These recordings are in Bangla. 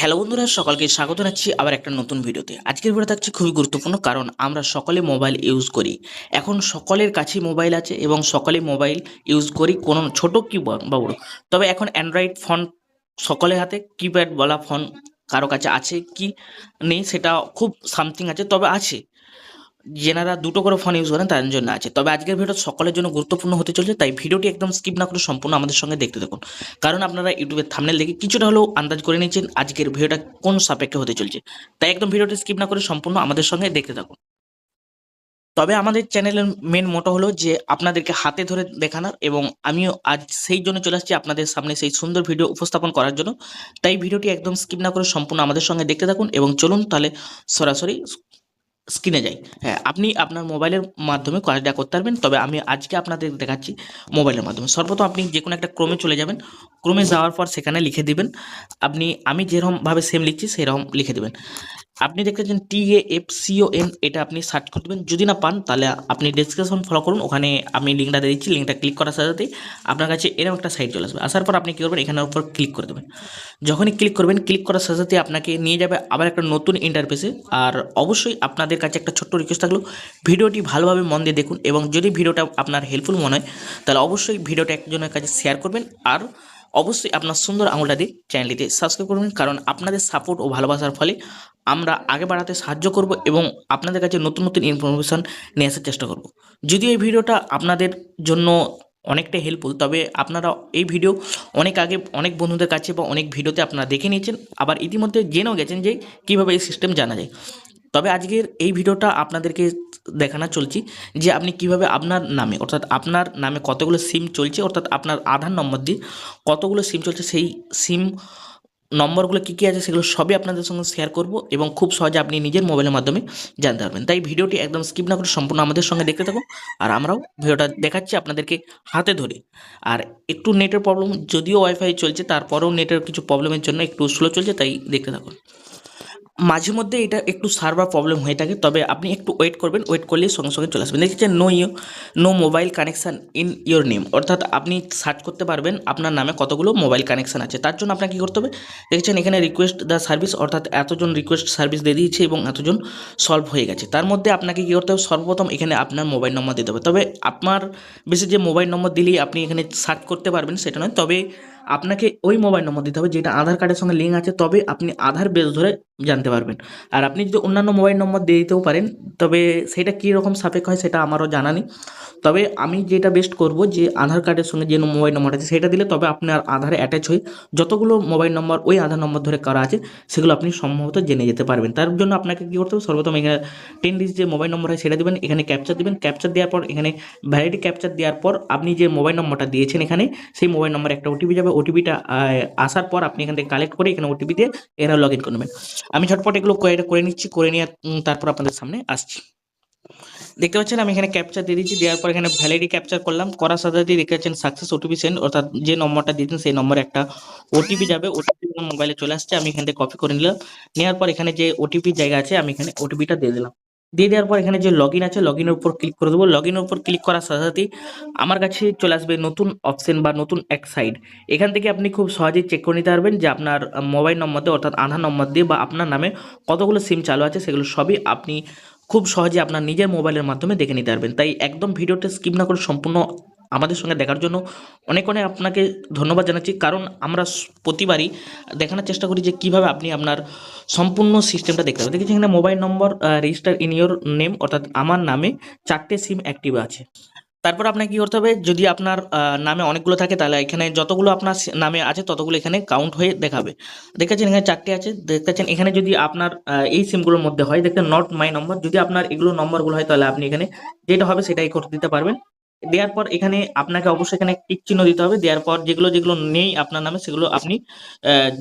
হ্যালো বন্ধুরা, সকলকে স্বাগত জানাচ্ছি আবার একটা নতুন ভিডিওতে। আজকের ভিডিও থাকছে খুবই গুরুত্বপূর্ণ, কারণ আমরা সকলে মোবাইল ইউজ করি। এখন সকলের কাছেই মোবাইল আছে এবং সকলে মোবাইল ইউজ করি, কোনো ছোট কি বা বড়। তবে এখন অ্যান্ড্রয়েড ফোন সকলের হাতে, কিপ্যাড বলা ফোন কারো কাছে আছে কি নেই সেটা খুব সামথিং আছে, তবে আছে। যেনারা দুটো করে ফোন ইউজ করেন তাদের জন্য আছে। তবে আজকের ভিডিও সকলের জন্য গুরুত্বপূর্ণ হতে চলেছে, তাই ভিডিওটি একদম স্কিপ না করে সম্পূর্ণ আমাদের সঙ্গে দেখতে থাকুন। কারণ আপনারা ইউটিউবের থাম্বনেল দেখে কিছুটা হলেও আন্দাজ করে নিয়েছেন আজকের ভিডিওটা কোন সাপেক্ষে হতে চলছে। তাই একদম ভিডিওটি স্কিপ না করে সম্পূর্ণ আমাদের সঙ্গে দেখতে থাকুন। তবে আমাদের চ্যানেলের মেন মোটো হলো যে আপনাদেরকে হাতে ধরে দেখানোর, এবং আমিও আজ সেই জন্য চলে আসছি আপনাদের সামনে সেই সুন্দর ভিডিও উপস্থাপন করার জন্য। তাই ভিডিওটি একদম স্কিপ না করে সম্পূর্ণ আমাদের সঙ্গে দেখতে থাকুন, এবং চলুন তাহলে সরাসরি স্ক্রিনে যাই। হ্যাঁ, আপনি আপনার মোবাইলের মাধ্যমে কাজটা করতে পারবেন, তবে আমি আজকে আপনাদের দেখাচ্ছি মোবাইলের মাধ্যমে। সর্বপ্রথম আপনি যে কোনো একটা ক্রমে চলে যাবেন। ক্রমে যাওয়ার পর সেখানে লিখে দিবেন আমি যেরকমভাবে সেম লিখছি সেরকম লিখে দেবেন। আপনি দেখতে পাচ্ছেন TAFCON, এটা আপনি সার্চ করে দেবেন। যদি না পান তাহলে আপনি ডেসক্রিপশন ফলো করুন, ওখানে আমি লিঙ্কটা দিয়ে দিচ্ছি। লিঙ্কটা ক্লিক করার সাথে সাথেই আপনার কাছে এরকম একটা সাইট চলে আসবে। আসার পর আপনি কী করবেন, এখানের উপর ক্লিক করে দেবেন। যখনই ক্লিক করবেন, ক্লিক করার সাথে সাথে আপনাকে নিয়ে যাবে আবার একটা নতুন ইন্টারফেসে। আর অবশ্যই আপনাদের কাছে একটা ছোট্ট রিকোয়েস্ট থাকলো, ভিডিওটি ভালোভাবে মন দিয়ে দেখুন, এবং যদি ভিডিওটা আপনার হেল্পফুল মনে হয় তাহলে অবশ্যই ভিডিওটা একজনের কাছে শেয়ার করবেন। আর অবশ্যই আপনার সুন্দর আঙুলটা দিয়ে চ্যানেলটিতে সাবস্ক্রাইব করবেন, কারণ আপনাদের সাপোর্ট ও ভালোবাসার ফলে আমরা আগে বাড়াতে সাহায্য করব এবং আপনাদের কাছে নতুন নতুন ইনফরমেশন নিয়ে আসার চেষ্টা করব। যদিও এই ভিডিওটা আপনাদের জন্য অনেকটাই হেল্পফুল, তবে আপনারা এই ভিডিও অনেক আগে অনেক বন্ধুদের কাছে বা অনেক ভিডিওতে আপনারা দেখে নিয়েছেন, আবার ইতিমধ্যে জেনেও গেছেন যে কীভাবে এই সিস্টেম জানা যায়। তবে আজকের এই ভিডিওটা আপনাদেরকে দেখানো চলছি যে আপনি কিভাবে আপনার নামে, অর্থাৎ আপনার নামে কতগুলো সিম চলছে, অর্থাৎ আপনার আধার নম্বর দিয়ে কতগুলো সিম চলছে, সেই সিম নম্বরগুলো কী আছে সেগুলো সবই আপনাদের সঙ্গে শেয়ার করব, এবং খুব সহজে আপনি নিজের মোবাইলের মাধ্যমে জানতে পারবেন। তাই ভিডিওটি একদম স্কিপ না করে সম্পূর্ণ আমাদের সঙ্গে দেখতে থাকুন। আর আমরাও ভিডিওটা দেখাচ্ছি আপনাদেরকে হাতে ধরে। আর একটু নেটের প্রবলেম, যদিও ওয়াইফাই চলছে তারপরেও নেটের কিছু প্রবলেমের জন্য একটু স্লো চলছে, তাই দেখতে থাকুন। মাঝে মধ্যে এটা একটু সার্ভার প্রবলেম হয়ে থাকে, তবে আপনি একটু ওয়েট করবেন, ওয়েট করলে সঙ্গে সঙ্গে চলে আসবেন। দেখেছেন no mobile connection in your name, অর্থাৎ আপনি সার্চ করতে পারবেন আপনার নামে কতগুলো মোবাইল কানেকশান আছে। তার জন্য আপনাকে কী করতে হবে, দেখেছেন এখানে রিকোয়েস্ট দ্য সার্ভিস, অর্থাৎ এতজন রিকোয়েস্ট সার্ভিস দিয়ে দিয়েছে এবং এতজন সলভ হয়ে গেছে। তার মধ্যে আপনাকে কী করতে হবে, সর্বপ্রথম এখানে আপনার মোবাইল নম্বর দিতে হবে। তবে আপনার বেশি যে মোবাইল নম্বর দিলেই আপনি এখানে সার্চ করতে পারবেন সেটা নয়, তবে আপনাকে ওই মোবাইল নম্বর দিতে হবে যেটা আধার কার্ডের সঙ্গে লিঙ্ক আছে, তবে আপনি আধার বেস ধরে জানতে পারবেন। আর আপনি যদি অন্যান্য মোবাইল নম্বর দিয়ে দিতেও পারেন, তবে সেটা কী রকম সাপেক্ষ হয় সেটা আমারও জানা নেই। তবে আমি যেটা বেস্ট করব যে আধার কার্ডের সঙ্গে যে মোবাইল নম্বর আছে সেটা দিলে তবে আপনার আধারে অ্যাটাচ হয়ে যতগুলো মোবাইল নম্বর ওই আধার নম্বর ধরে করা আছে সেগুলো আপনি সম্ভবত জেনে যেতে পারবেন। তার জন্য আপনাকে কী করতে হবে, সর্বপ্রথম এখানে 10 ডিজিট যে মোবাইল নম্বর হয় সেটা দেবেন, এখানে ক্যাপচার দেবেন। ক্যাপচার দেওয়ার পর এখানে ভ্যালিডিটি ক্যাপচার দেওয়ার পর আপনি যে মোবাইল নম্বরটা দিয়েছেন এখানে, সেই মোবাইল নম্বরে একটা ওটিপি যাবে। ওটিপিটা আসার পর আপনি এখান থেকে কালেক্ট করে এখানে ওটিপি দিয়ে এরা লগ ইন করবেন। আমি ঝটপট এগুলো করে নিচ্ছি, করে নিয়ে তারপর আপনাদের সামনে আসছি। দেখতে পাচ্ছেন আমি এখানে ক্যাপচার দিয়ে দিচ্ছি, দেওয়ার পর এখানে ভ্যালিডি ক্যাপচার করলাম, করার সাথে সাথে দেখতে পাচ্ছেন সাকসেস ওটিপি সেন্ড, অর্থাৎ যে নম্বরটা দিয়েছেন সেই নম্বরে একটা ওটিপি যাবে। ওটিপি মোবাইলে চলে আসছে, আমি এখান থেকে কপি করে নিলাম। নেওয়ার পর এখানে যে ওটিপির জায়গা আছে আমি এখানে ওটিপিটা দিয়ে দিলাম। দিয়ে দেওয়ার পর এখানে যে লগ ইন আছে লগ ইনের উপর ক্লিক করে দেবো। লগ ইনের উপর ক্লিক করার সাথে সাথেই আমার কাছে চলে আসবে নতুন অপশন বা নতুন এক সাইড। এখান থেকে আপনি খুব সহজেই চেক করে নিতে পারবেন যে আপনার মোবাইল নম্বর দিয়ে, অর্থাৎ আধার নম্বর দিয়ে বা আপনার নামে কতগুলো সিম চালু আছে, সেগুলো সবই আপনি খুব সহজে আপনার নিজের মোবাইলের মাধ্যমে দেখে নিতে পারবেন। তাই একদম ভিডিওটা স্কিপ না করে সম্পূর্ণ আমাদের সঙ্গে দেখার জন্য অনেক অনেক আপনাকে ধন্যবাদ জানাচ্ছি, কারণ আমরা প্রতিবারই দেখানোর চেষ্টা করি যে কীভাবে আপনি আপনার সম্পূর্ণ সিস্টেমটা দেখতে পাবেন। দেখেছি এখানে mobile number register in your name, অর্থাৎ আমার নামে 4টে সিম অ্যাক্টিভ আছে। তারপর আপনাকে কী করতে হবে, যদি আপনার নামে অনেকগুলো থাকে তাহলে এখানে যতগুলো আপনার নামে আছে ততগুলো এখানে কাউন্ট হয়ে দেখাবে। দেখেছেন এখানে 4টে আছে, দেখতেছেন এখানে যদি আপনার এই সিমগুলোর মধ্যে হয়, দেখতে নট মাই নম্বর, যদি আপনার এগুলো নম্বরগুলো হয় তাহলে আপনি এখানে যেটা হবে সেটাই করে দিতে পারবেন। দেওয়ার পর এখানে আপনাকে অবশ্যই এখানে টিক চিহ্ন দিতে হবে। দেওয়ার পর যেগুলো যেগুলো নেই আপনার নামে সেগুলো আপনি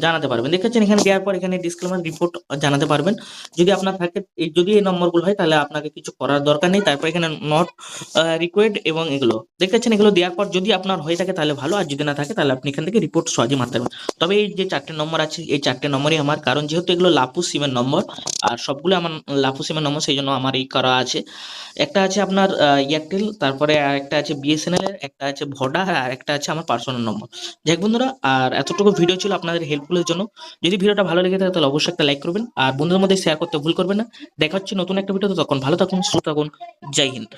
জানাতে পারবেন। দেখেছেন এখানে দেওয়ার পর এখানে ডিসক্লেমার রিপোর্ট জানাতে পারবেন। যদি আপনার থাকে যদি এই নম্বরগুলো হয় তাহলে আপনাকে কিছু করার দরকার নেই। তারপর এখানে নট রিকোয়েড এবং এগুলো দেখতেছেন, এগুলো দেওয়ার পর যদি আপনার হয়ে থাকে তাহলে ভালো, আর যদি না থাকে তাহলে আপনি এখান থেকে রিপোর্ট সহজে মারতে পারবেন। তবে এই যে 4টে নম্বর আছে এই 4টে নম্বরই আমার, কারণ যেহেতু এগুলো লাপু সিমের নম্বর আর সবগুলো আমার লাপু সিমের নম্বর, সেই জন্য আমার এই করা আছে। একটা আছে আপনার এয়ারটেল, তারপরে একটা একটা আছে বিএসএনএল এর, একটা আছে ভোডা, আর একটা আছে আমার পার্সোনাল নম্বর। যাই হোক বন্ধুরা, আর এতটুকু ভিডিও ছিল আপনাদের হেল্পফুলের জন্য। যদি ভিডিওটা ভালো লেগে থাকে তাহলে অবশ্যই একটা লাইক করবেন, আর বন্ধুদের মধ্যে শেয়ার করতে ভুল করবেন না। দেখা হচ্ছে নতুন একটা ভিডিওতে, তখন ভালো থাকুন, সুস্থ থাকুন। জয় হিন্দ।